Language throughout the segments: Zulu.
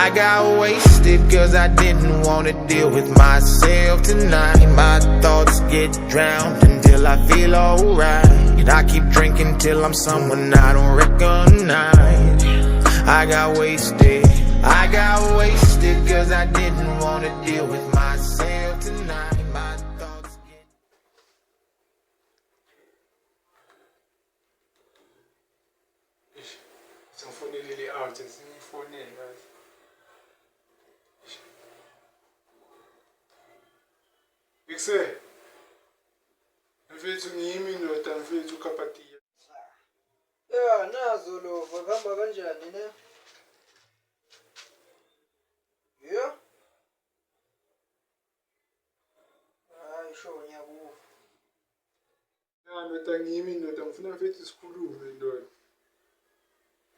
I got wasted cause I didn't wanna deal with myself tonight. My thoughts get drowned until I feel alright. And I keep drinking till I'm someone I don't recognize. I got wasted cause I didn't wanna deal with myself tonight. My thoughts get Sanfonelele out, singifonela. Ikse. Mfethu ngiyimi ndoda mfethu uKapatiya. Ya nazo lo vakamba kanjani ne? Yeah. Hayi sho ngiyakuva. Ya ndoda ngiyimi ndoda ngifuna mfethu sikhulume ndoda.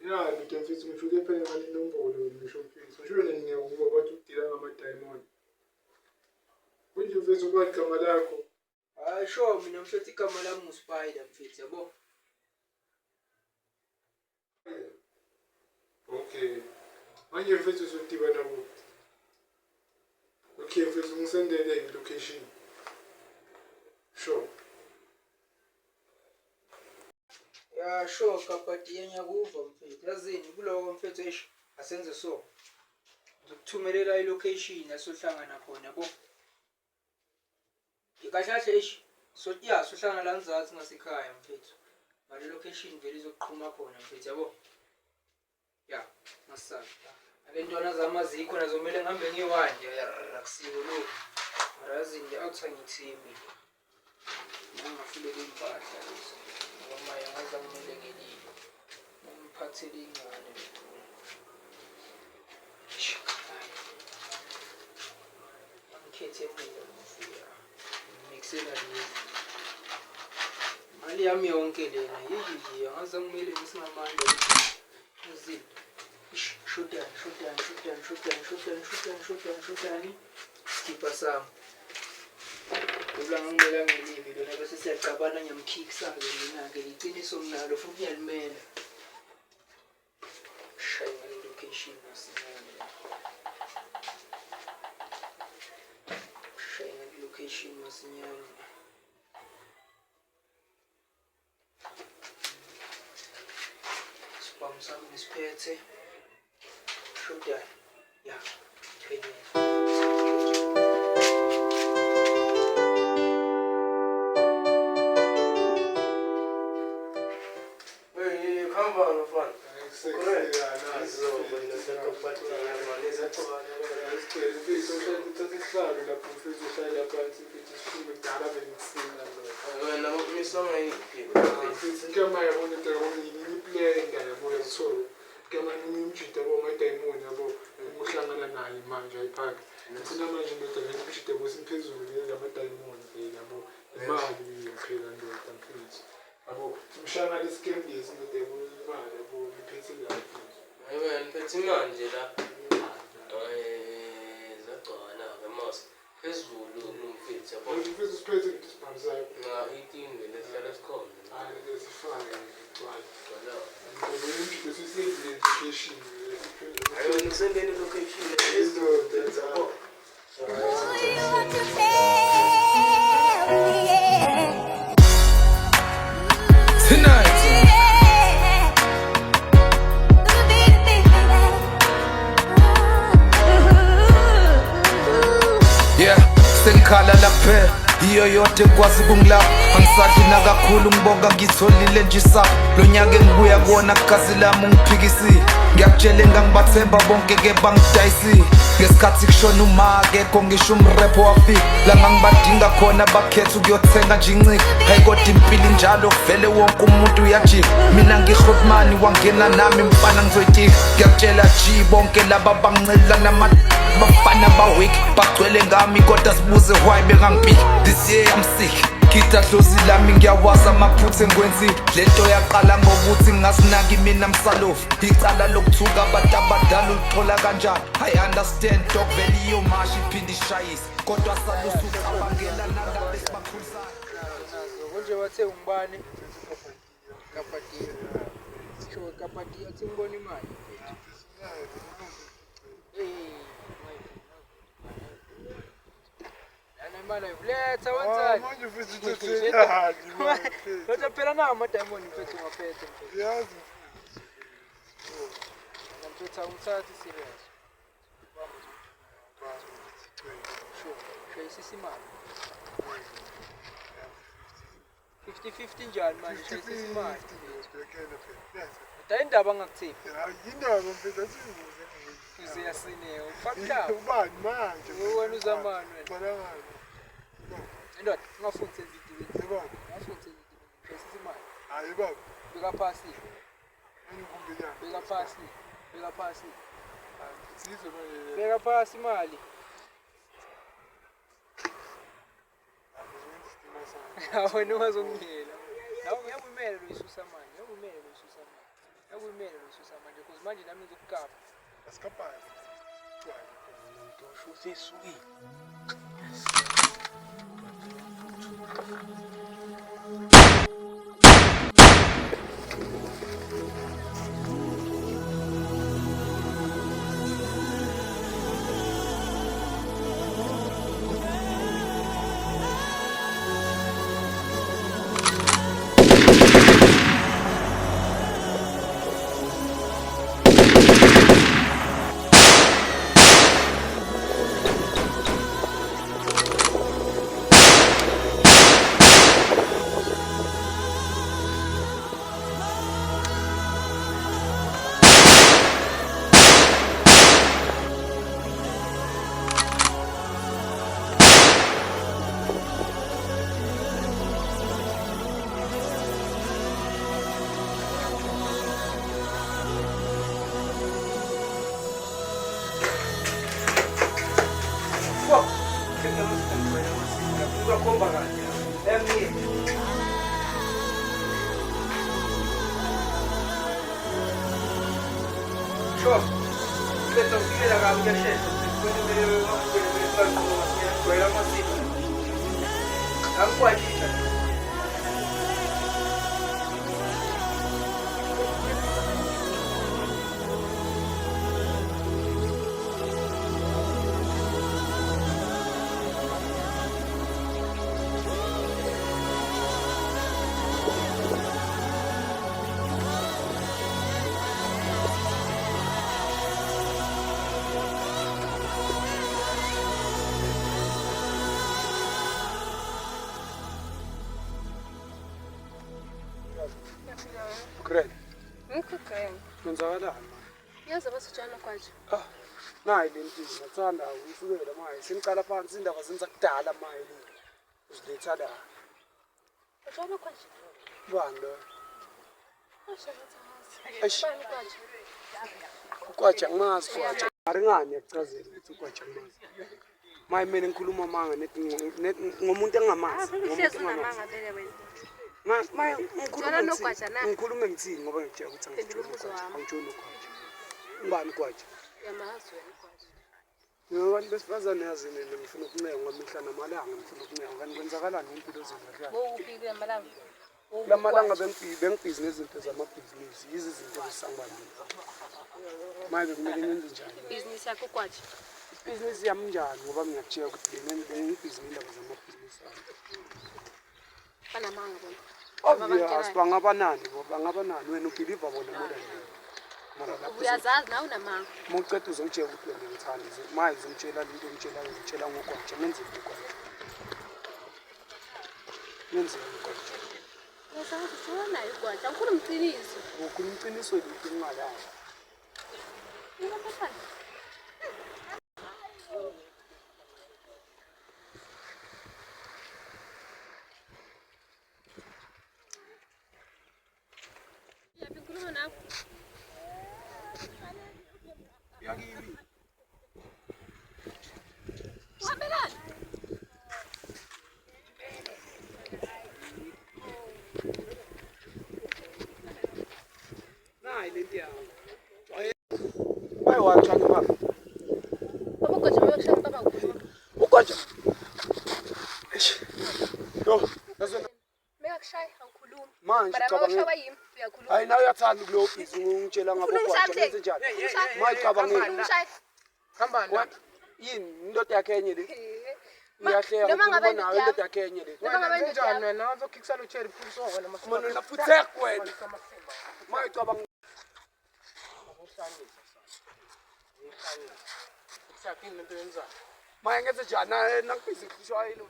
Ya ndoda mfethu ngifike phela ngale nombolo ngisho mfethu. Ngisho wena ngiyakuva bathi udila ngama diamond. Kunje mfethu kwathi igama lakho? Hayi sho mina mfethu igama lami nguSpider mfethu yabo. Okay. Manje mfethu uzodibana kuphi? Okay mfethu ngisendele location. Sure. Ya sho Kapatiya ngiyakuva mfethu. Yazini kuloko mfethu eish asenze so. Ngikuthumelela ilocation asohlangana khona yabo. Ikashahle eish sohlangana la nzathi ngasekhaya mfethu. Manje location vele izoqhuma khona mfethu yabo. Ya, masana. Abantwana zamazikho nazo kumele ngihambe ngiwande akusiko lo. Marazi nje awuthangithimi. Ngingafulele impahla lezo. Ngoba yangaza kumele ngilile. Ngiphathele ingane lethu. Angikhethe mina ngifika. Ngixela nje. Mali yami yonke lena yiyi yangaza kumele ngisingamandla. Uzini. Shoot down. Skipper Sam. Ulang ngilela ngilivi lona bese siyaqabana ngiyamkhikisa mina ke iqiniso nginalo futhi ngiyalimela. Shayina location masinyane. Spam sam nisphethe. Shoot down. Yeah. Sengikhala lapha iyo yote kwazi kungilapha angisadina kakhulu ngibonga ngitholile nje isapho lo nyaka engibuya kuona igazi lami ungiphikisile ngiyakutshela ngangibathemba bonke ke bangidayisile ngesikhathi kushona uma akekho ngisho umrepho wafika la ngangibadinga khona bakhetha ukuyothenga nje incika hayi kodwa impilo njalo vele wonke umuntu uyajika mina ngihotmani wangena nami mfana ngizoyitika ngiyakutshela G bonke laba bangincela nama bafana bawake bagcwele ngami kodwa sibuze why bengangipiki this year I'm sick kita dlozi lami ngiyawaza amaphutha engwenzile lento yaqala ngokuthi ngasinaki mina msalofu icala lokuthuka abantu abadala ulithola kanjani I understand dog vele iyo mashi iphinde ishayise kodwa salusu abangela nangabe sibakhulisana konje wathe ungibani Kapatiya sho Kapatiya singibona imali mana letha wenzani manje mfethu uthethani manje. Kodwa phela nawo ama-diamond mfethu ungaphethe mfethu Yazi. Mfethu awuthathi serious sure shayisisa imali 50-50 njani manje shayisisa imali indaba angakuthiphi Yindaba mfethu asibuze. uze yasineyo ufakulawo Ubani manje? wena uzamani wena Balangani. indoda ungafuni senzidiweni Yebo. ungafuni senzidiweni shayisisa imali Hayi baba. beka phasi Angikumbelani. beka phasi beka phasi Sizwe manje. beka phasi imali wena ungazongiyela nawe ngiyakuyimela lo isusa manje ngiyakuyimela lo isusa manje ngiyakuyimela lo isusa manje cause manje nami ngizokugaba Asikaphazi. Usho usesukile Sure. Questo qui è la cambia scelta, quello che quella massima. Ancora ci Great. Ngikugcina. Kwenzakalani? Yazi abasijana kwaje. Nayi lento ngathanda ukufukela manje. Seniqala phansi indaba zenza kudala manje. Uziletha la. Bajana kwaje. Bani lo? Eish. Kwaje. Ukwaja ngimazi kwaja. Aringani yakuchazela ukuthi ukwaja ngimazi. Maye mina ngikhuluma manga nethi ngomuntu engamazi. Uhlezi unamanga vele wena. Maye Jana nogwaja na. ngikhuluma ngithini ngoba ngitshela ukuthi angitshoni ukwaja. Ngibani kwaja? Yamazi wena kwaje. Abantu besifazane yazini ngifuna ukuncenga ngoba mihla namalanga ngifuna ukuncenga kanti kwenzakalani ngempilo zenu Bowuphi emalanga? lamalanga bengibhizi nezinto zamabhizinisi yizi izinto ezisangibambile manje kumele ngenze njani Business yakho kwaje. ibhizinisi yami njani ngoba ngiyakutshela ukuthi bengibhizi ngendaba zamabhizinisi ami Banamanga bona. obvious bangabanani wena ubhiliva bona more than me mara lapho Uyazazi nawe unamanga. mawuceda uzongitshela ukuthi wena ngithanda manje uzongitshela lento ngitshela ngokwatsha ngenzeni ukwatsha ngenzeni ukwatsha Yazazi sona ikwaje. Angikhuluma iqiniso. ukhuluma iqiniso lithi ngingalazi Ngiyaphathana. Yapi ngikhuluma nawe? yakini Uhambelani? nayi lento yami bayiwatsha ke baba Baba kwaje bayokushaya baba kukhuluma. ukwatsha yo yazona Meka kushaya angikhulumi. manje Bara cabanga mawushawa yimi uyakhuluma. hayi nawe uyathanda kuleyo bhizi ungitshela ngabo ukwatsha nenze njani manje cabangeni Umshaya. Hambani yini indoda yakhe enye le Ngiyahleka Noma ngabe nawe indoda kenye le. Noma ngabe Njani wena ngazokhikisa lo cherry phuzo wena masipha. Manje naphuthe wena. Mayicabanga Sakini lento yenza. maye ngenze njani nakubhizi kushwa yini.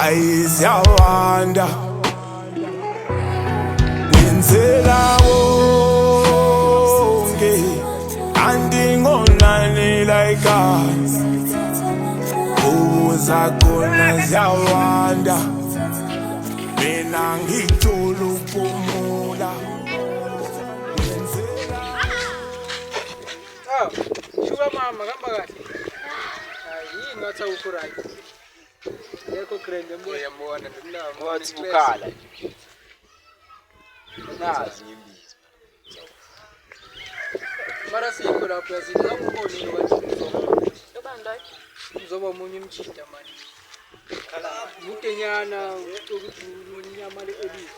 Ayiziyawanda ngenzela wonke andingonani like us uzakona ziyawanda mina ngithola ukupumula Shuka mama kamba kahle. Hayi ngathi awukho right. Yekho grand yambona ndinawo. Wathi bukala. Nazi ngimbiza. Mara sikho lapho yazini ngakubona lokho. Ubani loyo? Uzoba umunye umjida manje. Mutenyana ukuthi unyama le elisi.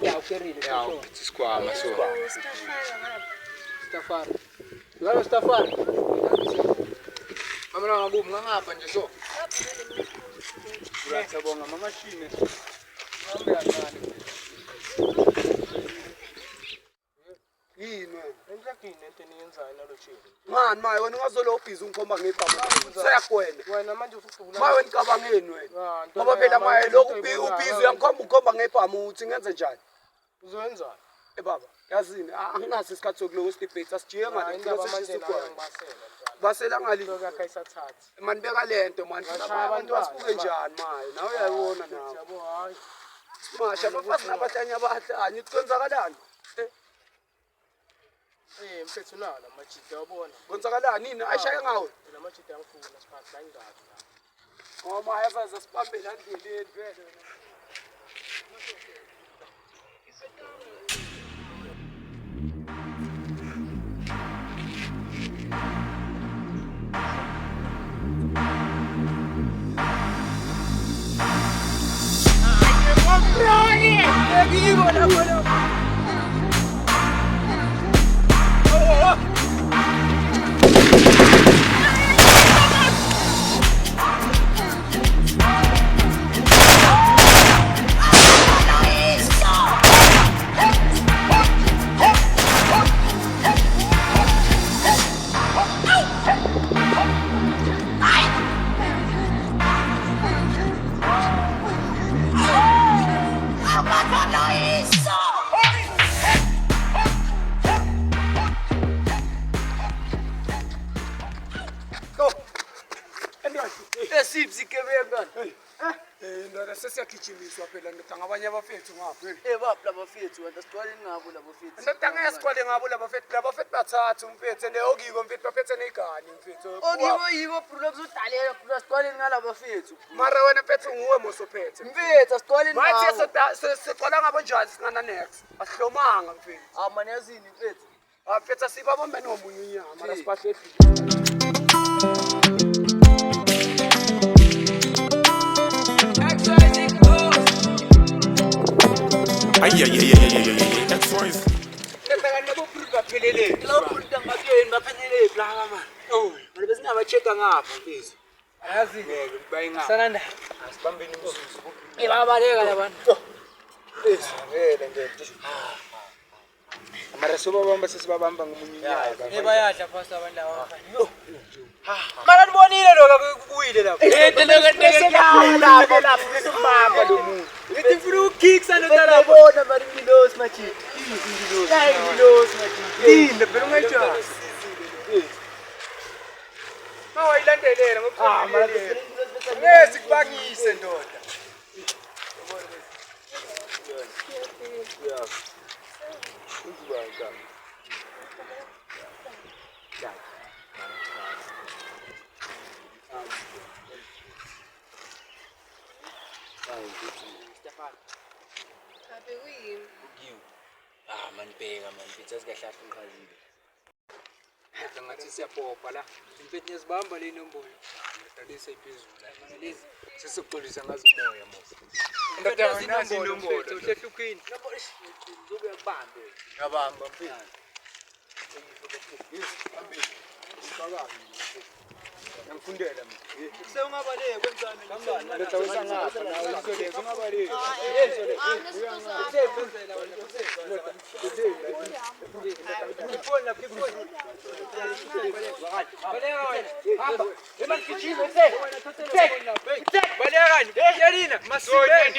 Ya ukerile. Ya uthi sikwama so. Stafari. Ngalo Stafari. Mama ngakubi ngangapha nje so. Ngiyabonga mamashine. Ngihambe kancane. Yini wena? Enhlakini lento eniyenzayo nalo cherry. Mani maye wena ungazolo ubhizi ungkhomba ngebhama. Seyakwena. Wena manje ufuna Maye wena cabangeni wena. Ngoba phela maye lokhu ubhizi uyangikhomba ngebhama uthi ngenze njani? uzoyenza. Baba, yazini anginaso isikhathi sokulowo debate asijiye ngale Indaba manje sikho. ngibasela. Basela ngali. Lokho akayisathatha. Mani beka lento mani. Bashaya Abantu abantwana, basibuke njani maye? Nawe uyayibona nawe. Yabo hayi. Masha bafazi nabahlanya abahlanya kwenzakalani? Mfethu nala majida yabona. Kwenzakalani nini? Ayishaya ngawe. La majida yankulu siphatha la indaba. Ngoba ayafaza sibambe la ndleleni vele. Esipsi kebengani. Ndora sesiyagijimiswa phela ndoda ngabanye abafethu ngapha. Baphi labafethu wena sigcwale ngabo labafethu. Ndoda ngesikwale ngabo labafethu bathathu umfethu okiko umfethu baphethe negani umfethu. Yibo bro kuzodalela bro sigcwale ngalabafethu. Mara wena mfethu nguwe mosophethe. Mfethu sigcwale ngabo. Manje siqala ngabo njani singana next. Asihlomanga mfethu. Manje yazini mfethu. Mfethu asibabambe nomunye unyama mara sibahle. X-Rays. Lapho ngakuyeni baphelele bla man. Manje besingabacheka ngapha mfethu. Ayazi Bayinga. sananda. Asibambeni umzuzu. Babaleka labantu. Vele nje. Mara sobabamba sesibabamba ngomunye unyaka. Bayadla phasa abantu laba. Mara nibonile lokho kuyile lapho. Lapho simama lo muntu. Ngithi ufuna ukukiksa lo tala bona mari ngilos machi. Ngilos. Ngilos machi. Yini phela ungayijasi. Mawayilandelela ngokufanele. Ngezi kubangise ndoda. Abe uyini? Manibheka man mfethu asikahlahla ngiqhalile. Ngathi siyapopa la. Imfethu nezibamba le inombolo. Ngidalisa iphezulu la. Manje lezi sesixolisa ngazi moya mos. Nazi inombolo. Uhlehlukini. Yabamba mfethu. Ngifundela mina. Sewungabaleki kwenzani ngambani? Letha usangapha nawe isoleke ungabaleki. Ifoni lapha ifoni. Baleka wena. Hamba. Emani gijima ethe. Baleka ni. Yelina. Masibeni.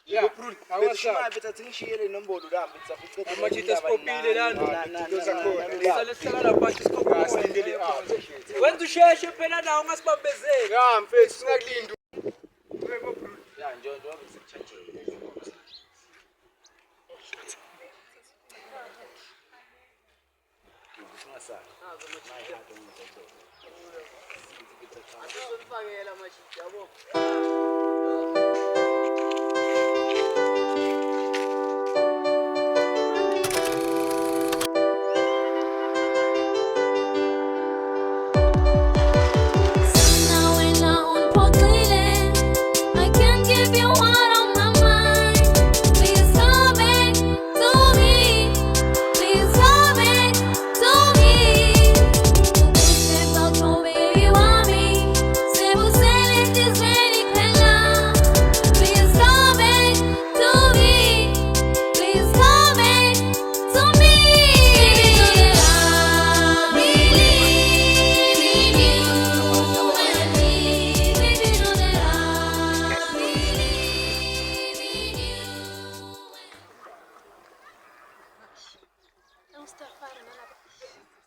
Ya, Awasha bethathi ngishiyele inombolo la bethathi amajita skopile lana. zakhona. Sala lapha iskopile. Asilindele Wenza usheshe phela nawe ungasibambezeli. Ya mfethu singakulinda. Ya njengoba sekuchange. Asizonifakela mashiti yabo.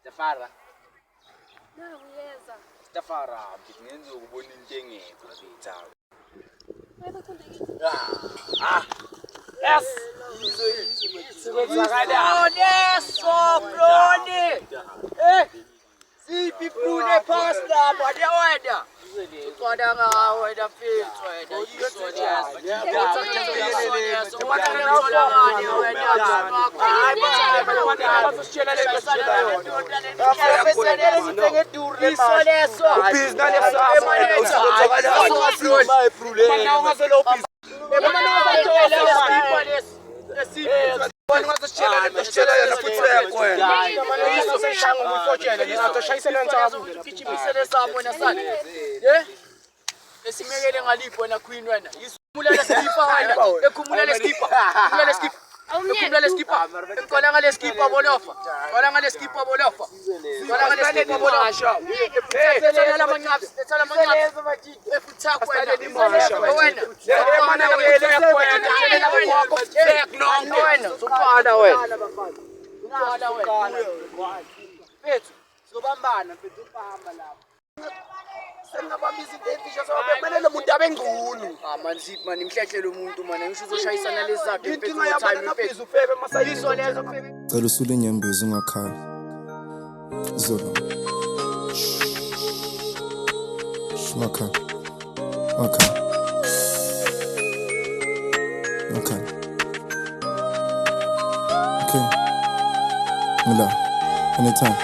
Stafara. Uyeza. Stafara ngenza ukubona into engekho ngithawe. Yes. Sikwenzakala. Broni. Siphi brune pasta bade wena. Uqoda ngawe wena mfethu wena. Esimekele ngalipho wena queen wena. Yisumulele skipa wena. Ekhumulele skipa. Ekhumulele skipa. Ekhumulele skipa. Kola ngale skipa bolofa. Kola ngale skipa bolofa. Kola ngale skipa bolofa. Etsala lamancaps. Etsala lamancaps. Efuthakho wena. Wena. Mana ngele yakho. Wena. Uqala wena. Uqala wena. Fethu. Sobambana mfethu upahamba lapha. Sengabambiza into efisha sobemelele umuntu abengqunu. Manzip man imhlehlelo umuntu man ngisho uzoshayisana lesakhe Inkinga yabana ngaphiza ufebe Yiso lezo Cela usule inyembezi ungakhala. Zola. Ungakhala. Ungakhala. Ungakhala. Okay. Ngila. Anytime.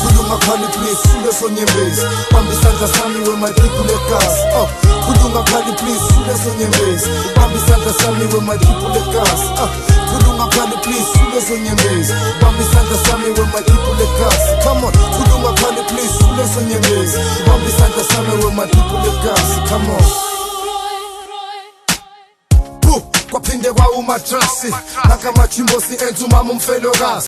Khulunga please, sule sonyembezi. Bamba isandla sami with my people let gas. Khulunga please, sule sonyembezi. Bamba isandla sami with my people let gas. Khulunga please, sule sonyembezi. Bamba isandla sami with my people let gas. Come on, khulunga please, sule sonyembezi. Bamba isandla sami with my people let gas. Come on. Kwaphinde kwa umatrasi, nakamachimbosi enzu mama umfelokazi.